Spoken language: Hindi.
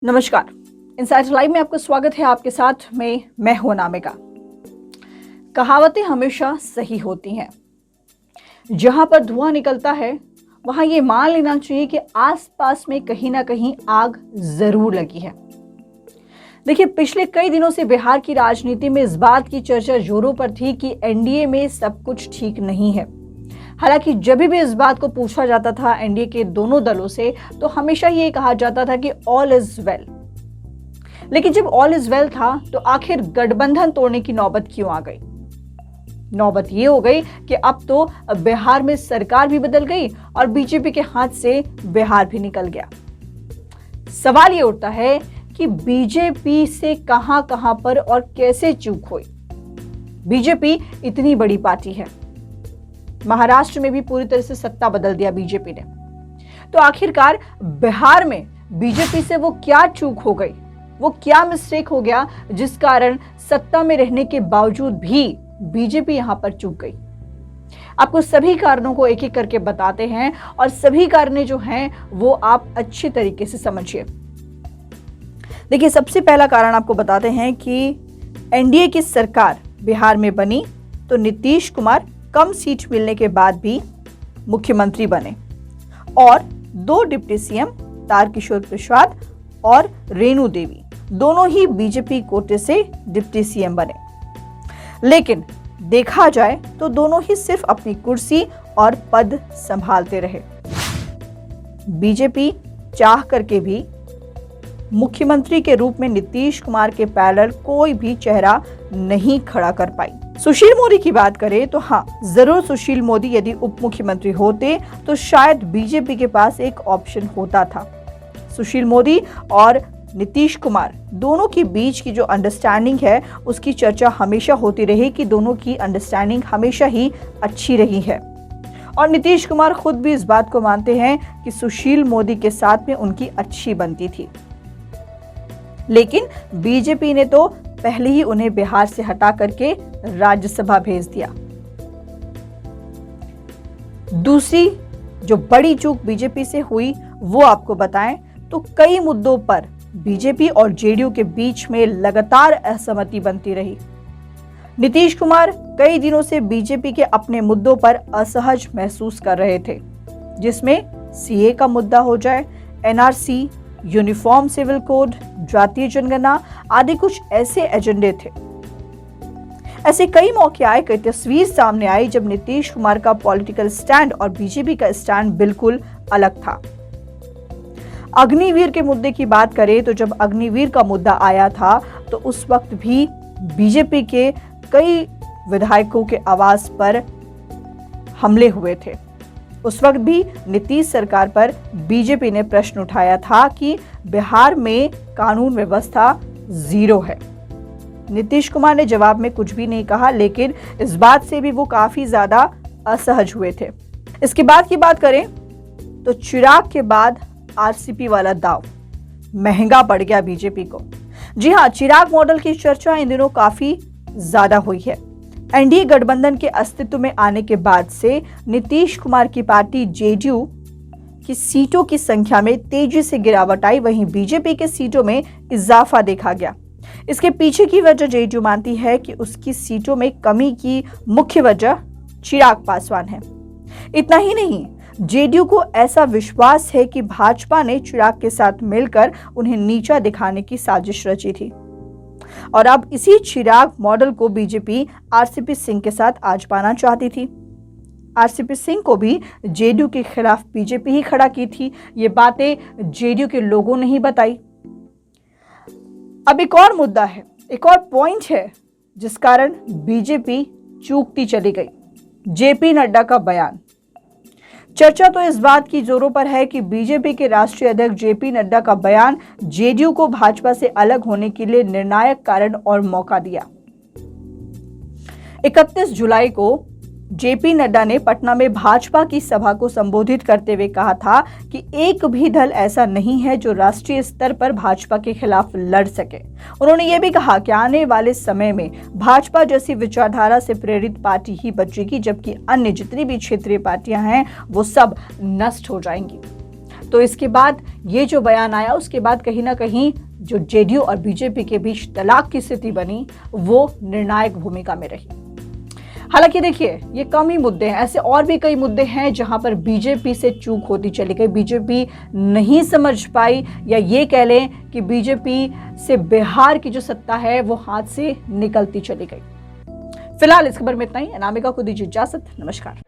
नमस्कार, इनसाइट्स लाइव में आपका स्वागत है। आपके साथ मैं हूं अनामिका। कहावतें हमेशा सही होती हैं। जहां पर धुआं निकलता है वहां ये मान लेना चाहिए कि आसपास में कहीं ना कहीं आग जरूर लगी है। देखिए, पिछले कई दिनों से बिहार की राजनीति में इस बात की चर्चा जोरों पर थी कि एनडीए में सब कुछ ठीक नहीं है। हालांकि जब भी इस बात को पूछा जाता था एनडीए के दोनों दलों से, तो हमेशा ये कहा जाता था कि ऑल इज वेल। लेकिन जब ऑल इज वेल था तो आखिर गठबंधन तोड़ने की नौबत क्यों आ गई? नौबत ये हो गई कि अब तो बिहार में सरकार भी बदल गई और बीजेपी के हाथ से बिहार भी निकल गया। सवाल ये उठता है कि बीजेपी से कहां पर और कैसे चूक हुई। बीजेपी इतनी बड़ी पार्टी है, महाराष्ट्र में भी पूरी तरह से सत्ता बदल दिया बीजेपी ने, तो आखिरकार बिहार में बीजेपी से वो क्या चूक हो गई, वो क्या मिस्टेक हो गया जिस कारण सत्ता में रहने के बावजूद भी बीजेपी यहां पर चूक गई। आपको सभी कारणों को एक एक करके बताते हैं और सभी कारण जो हैं वो आप अच्छी तरीके से समझिए। देखिए, सबसे पहला कारण आपको बताते हैं कि एनडीए की सरकार बिहार में बनी तो नीतीश कुमार कम सीट मिलने के बाद भी मुख्यमंत्री बने और 2 डिप्टी सीएम तारकिशोर प्रसाद और रेणु देवी दोनों ही बीजेपी कोटे से डिप्टी सीएम बने। लेकिन देखा जाए तो दोनों ही सिर्फ अपनी कुर्सी और पद संभालते रहे। बीजेपी चाह करके भी मुख्यमंत्री के रूप में नीतीश कुमार के पैरेलल कोई भी चेहरा नहीं खड़ा कर पाई। सुशील मोदी की बात करें तो हाँ, जरूर सुशील मोदी यदि उप मुख्यमंत्री होते तो शायद बीजेपी के पास एक ऑप्शन होता था। सुशील मोदी और नीतीश कुमार दोनों के बीच की जो अंडरस्टैंडिंग है उसकी चर्चा हमेशा होती रही कि दोनों की अंडरस्टैंडिंग हमेशा ही अच्छी रही है और नीतीश कुमार खुद भी इस बात को मानते हैं कि सुशील मोदी के साथ में उनकी अच्छी बनती थी। लेकिन बीजेपी ने तो पहले ही उन्हें बिहार से हटा करके राज्यसभा भेज दिया। दूसरी जो बड़ी चूक बीजेपी से हुई वो आपको बताएं तो कई मुद्दों पर बीजेपी और जेडीयू के बीच में लगातार असहमति बनती रही। नीतीश कुमार कई दिनों से बीजेपी के अपने मुद्दों पर असहज महसूस कर रहे थे, जिसमें सीए का मुद्दा हो जाए, एनआरसी, यूनिफॉर्म सिविल कोड, जातीय जनगणना आदि कुछ ऐसे एजेंडे थे। ऐसे कई मौके आए, कई तस्वीर सामने आई जब नीतीश कुमार का पॉलिटिकल स्टैंड और बीजेपी का स्टैंड बिल्कुल अलग था। अग्निवीर के मुद्दे की बात करें तो जब अग्निवीर का मुद्दा आया था तो उस वक्त भी बीजेपी के कई विधायकों के आवास पर हमले हुए थे। उस वक्त भी नीतीश सरकार पर बीजेपी ने प्रश्न उठाया था कि बिहार में कानून व्यवस्था जीरो है। नीतीश कुमार ने जवाब में कुछ भी नहीं कहा, लेकिन इस बात से भी वो काफी ज्यादा असहज हुए थे। इसके बाद की बात करें तो चिराग के बाद आरसीपी वाला दाव महंगा पड़ गया बीजेपी को। जी हाँ, चिराग मॉडल की चर्चा इन दिनों काफी ज्यादा हुई है। एनडीए गठबंधन के अस्तित्व में आने के बाद से नीतीश कुमार की पार्टी जेडीयू की सीटों की संख्या में तेजी से गिरावट आई, वहीं बीजेपी के सीटों में इजाफा देखा गया। इसके पीछे की वजह जेडीयू मानती है कि उसकी सीटों में कमी की मुख्य वजह चिराग पासवान है। इतना ही नहीं, जेडीयू को ऐसा विश्वास है कि भाजपा ने चिराग के साथ मिलकर उन्हें नीचा दिखाने की साजिश रची थी और अब इसी चिराग मॉडल को बीजेपी आरसीपी सिंह के साथ आजमाना चाहती थी। आरसीपी सिंह को भी जेडीयू के खिलाफ बीजेपी ही खड़ा की थी। ये बातें जेडीयू के लोगों ने ही बताई। अब एक और मुद्दा है, एक और पॉइंट है जिस कारण बीजेपी चूकती चली गई। जेपी नड्डा का बयान। चर्चा तो इस बात की जोरों पर है कि बीजेपी के राष्ट्रीय अध्यक्ष जेपी नड्डा का बयान जेडीयू को भाजपा से अलग होने के लिए निर्णायक कारण और मौका दिया। 31 जुलाई को जेपी नड्डा ने पटना में भाजपा की सभा को संबोधित करते हुए कहा था कि एक भी दल ऐसा नहीं है जो राष्ट्रीय स्तर पर भाजपा के खिलाफ लड़ सके। उन्होंने ये भी कहा कि आने वाले समय में भाजपा जैसी विचारधारा से प्रेरित पार्टी ही बचेगी, जबकि अन्य जितनी भी क्षेत्रीय पार्टियां हैं वो सब नष्ट हो जाएंगी। तो इसके बाद ये जो बयान आया, उसके बाद कहीं ना कहीं जो जेडीयू और बीजेपी के बीच तलाक की स्थिति बनी, वो निर्णायक भूमिका में रही। हालांकि देखिए, ये कम ही मुद्दे हैं, ऐसे और भी कई मुद्दे हैं जहां पर बीजेपी से चूक होती चली गई, बीजेपी नहीं समझ पाई, या ये कह लें कि बीजेपी से बिहार की जो सत्ता है वो हाथ से निकलती चली गई। फिलहाल इस खबर में इतना ही। अनामिका को दीजिए इजाजत। नमस्कार।